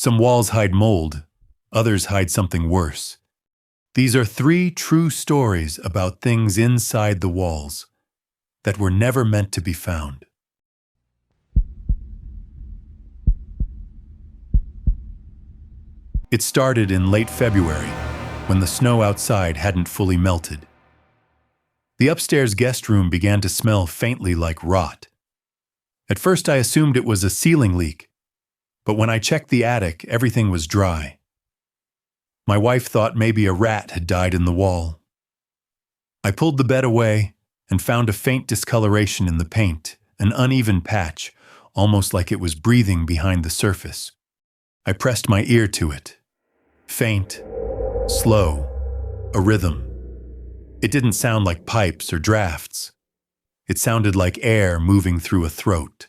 Some walls hide mold, others hide something worse. These are 3 true stories about things inside the walls that were never meant to be found. It started in late February, when the snow outside hadn't fully melted. The upstairs guest room began to smell faintly like rot. At first I assumed it was a ceiling leak, but when I checked the attic, everything was dry. My wife thought maybe a rat had died in the wall. I pulled the bed away and found a faint discoloration in the paint, an uneven patch, almost like it was breathing behind the surface. I pressed my ear to it. Faint, slow, a rhythm. It didn't sound like pipes or drafts. It sounded like air moving through a throat.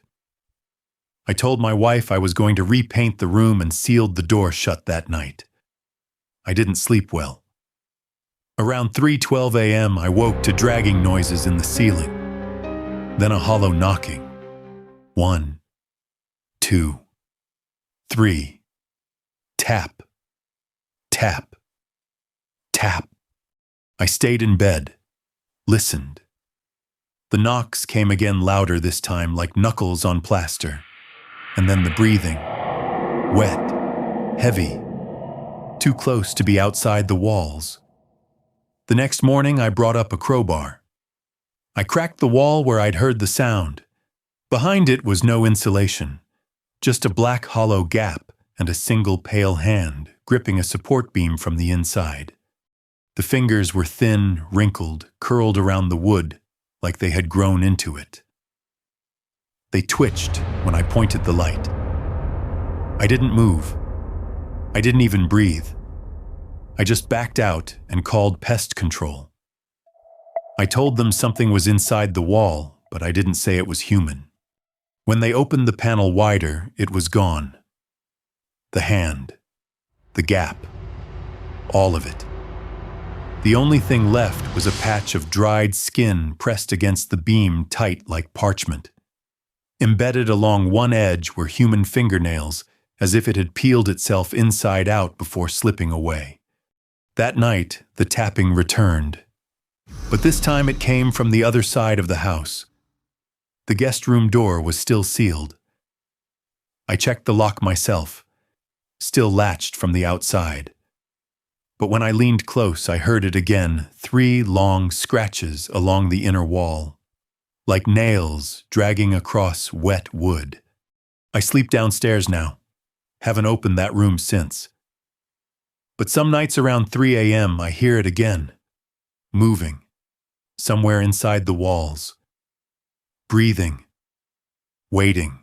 I told my wife I was going to repaint the room and sealed the door shut that night. I didn't sleep well. Around 3:12 a.m., I woke to dragging noises in the ceiling. Then a hollow knocking. 1, 2, 3. Tap, tap, tap. I stayed in bed, listened. The knocks came again louder this time, like knuckles on plaster. And then the breathing. Wet, heavy, too close to be outside the walls. The next morning, I brought up a crowbar. I cracked the wall where I'd heard the sound. Behind it was no insulation, just a black hollow gap and a single pale hand gripping a support beam from the inside. The fingers were thin, wrinkled, curled around the wood like they had grown into it. They twitched when I pointed the light. I didn't move. I didn't even breathe. I just backed out and called pest control. I told them something was inside the wall, but I didn't say it was human. When they opened the panel wider, it was gone. The hand, the gap, all of it. The only thing left was a patch of dried skin pressed against the beam tight like parchment. Embedded along one edge were human fingernails, as if it had peeled itself inside out before slipping away. That night, the tapping returned. But this time it came from the other side of the house. The guest room door was still sealed. I checked the lock myself, still latched from the outside. But when I leaned close, I heard it again, 3 long scratches along the inner wall, like nails dragging across wet wood. I sleep downstairs now. Haven't opened that room since. But some nights around 3 a.m., I hear it again, moving, somewhere inside the walls, breathing, waiting.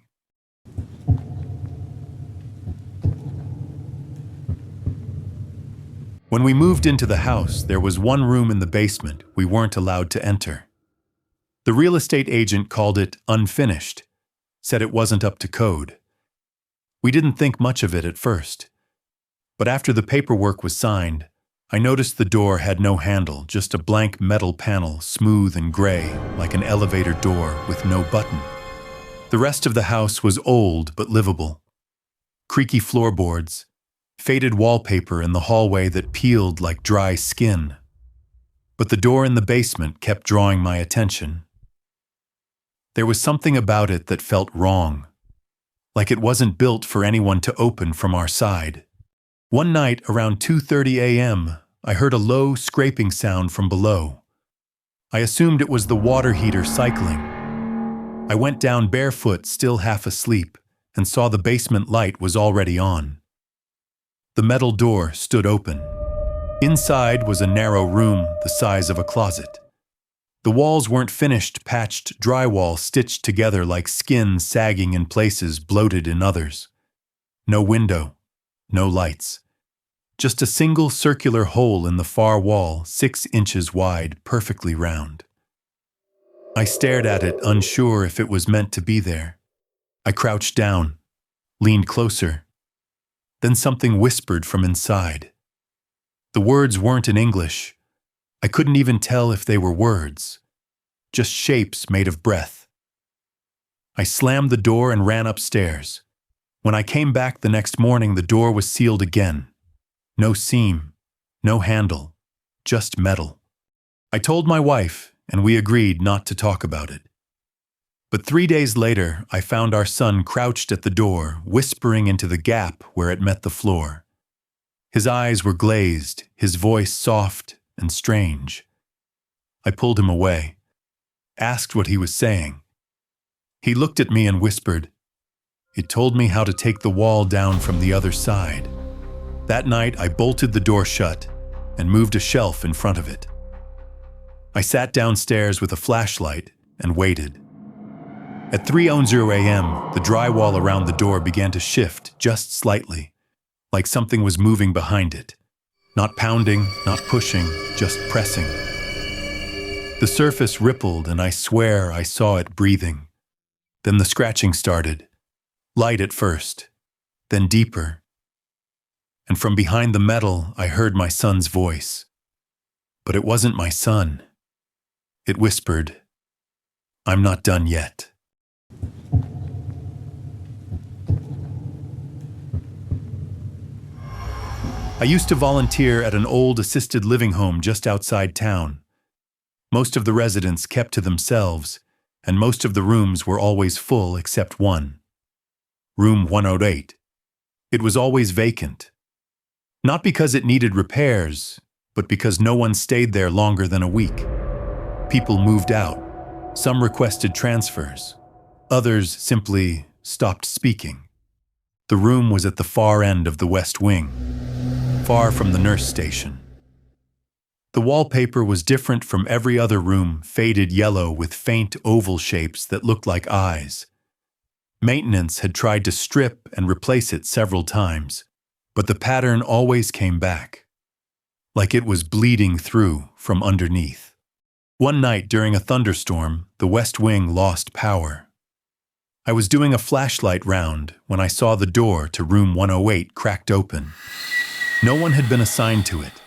When we moved into the house, there was one room in the basement we weren't allowed to enter. The real estate agent called it unfinished, said it wasn't up to code. We didn't think much of it at first. But after the paperwork was signed, I noticed the door had no handle, just a blank metal panel, smooth and gray, like an elevator door with no button. The rest of the house was old but livable. Creaky floorboards, faded wallpaper in the hallway that peeled like dry skin. But the door in the basement kept drawing my attention. There was something about it that felt wrong, like it wasn't built for anyone to open from our side. One night, around 2:30 a.m., I heard a low scraping sound from below. I assumed it was the water heater cycling. I went down barefoot, still half asleep, and saw the basement light was already on. The metal door stood open. Inside was a narrow room the size of a closet. The walls weren't finished, patched drywall stitched together like skin sagging in places, bloated in others. No window, no lights. Just a single circular hole in the far wall, 6 inches wide, perfectly round. I stared at it, unsure if it was meant to be there. I crouched down, leaned closer. Then something whispered from inside. The words weren't in English. I couldn't even tell if they were words, just shapes made of breath. I slammed the door and ran upstairs. When I came back the next morning, the door was sealed again. No seam, no handle, just metal. I told my wife, and we agreed not to talk about it. But 3 days later, I found our son crouched at the door, whispering into the gap where it met the floor. His eyes were glazed, his voice soft and strange. I pulled him away, asked what he was saying. He looked at me and whispered, "It told me how to take the wall down from the other side." That night, I bolted the door shut and moved a shelf in front of it. I sat downstairs with a flashlight and waited. At 3:00 a.m., the drywall around the door began to shift just slightly, like something was moving behind it. Not pounding, not pushing, just pressing. The surface rippled, and I swear I saw it breathing. Then the scratching started. Light at first, then deeper. And from behind the metal, I heard my son's voice. But it wasn't my son. It whispered, "I'm not done yet." I used to volunteer at an old assisted living home just outside town. Most of the residents kept to themselves, and most of the rooms were always full except one. Room 108. It was always vacant. Not because it needed repairs, but because no one stayed there longer than a week. People moved out. Some requested transfers. Others simply stopped speaking. The room was at the far end of the west wing, far from the nurse station. The wallpaper was different from every other room, faded yellow with faint oval shapes that looked like eyes. Maintenance had tried to strip and replace it several times, but the pattern always came back, like it was bleeding through from underneath. One night during a thunderstorm, the west wing lost power. I was doing a flashlight round when I saw the door to room 108 cracked open. No one had been assigned to it.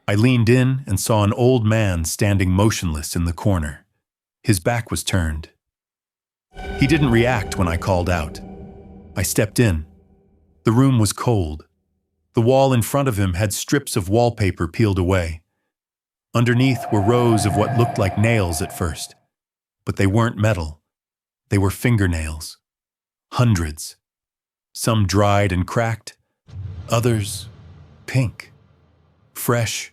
I leaned in and saw an old man standing motionless in the corner. His back was turned. He didn't react when I called out. I stepped in. The room was cold. The wall in front of him had strips of wallpaper peeled away. Underneath were rows of what looked like nails at first, but they weren't metal. They were fingernails. Hundreds. Some dried and cracked, others pink, fresh,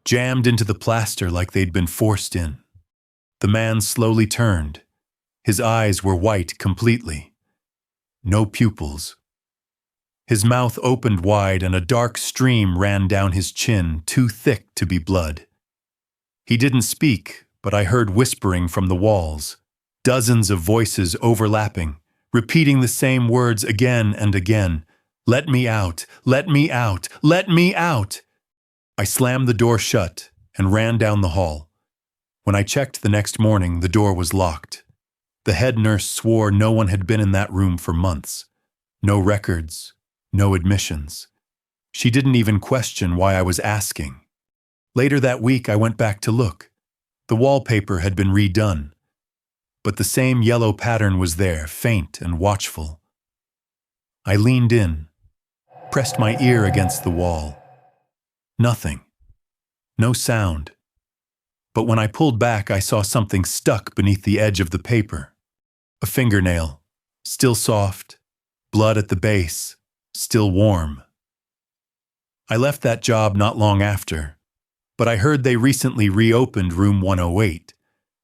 jammed into the plaster like they'd been forced in. The man slowly turned. His eyes were white completely. No pupils. His mouth opened wide and a dark stream ran down his chin, too thick to be blood. He didn't speak, but I heard whispering from the walls, dozens of voices overlapping, repeating the same words again and again. "Let me out! Let me out! Let me out!" I slammed the door shut and ran down the hall. When I checked the next morning, the door was locked. The head nurse swore no one had been in that room for months. No records, no admissions. She didn't even question why I was asking. Later that week, I went back to look. The wallpaper had been redone, but the same yellow pattern was there, faint and watchful. I leaned in, pressed my ear against the wall. Nothing. No sound. But when I pulled back, I saw something stuck beneath the edge of the paper. A fingernail, still soft, blood at the base, still warm. I left that job not long after, but I heard they recently reopened room 108,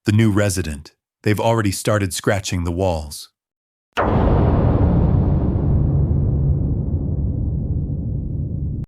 the new resident. They've already started scratching the walls.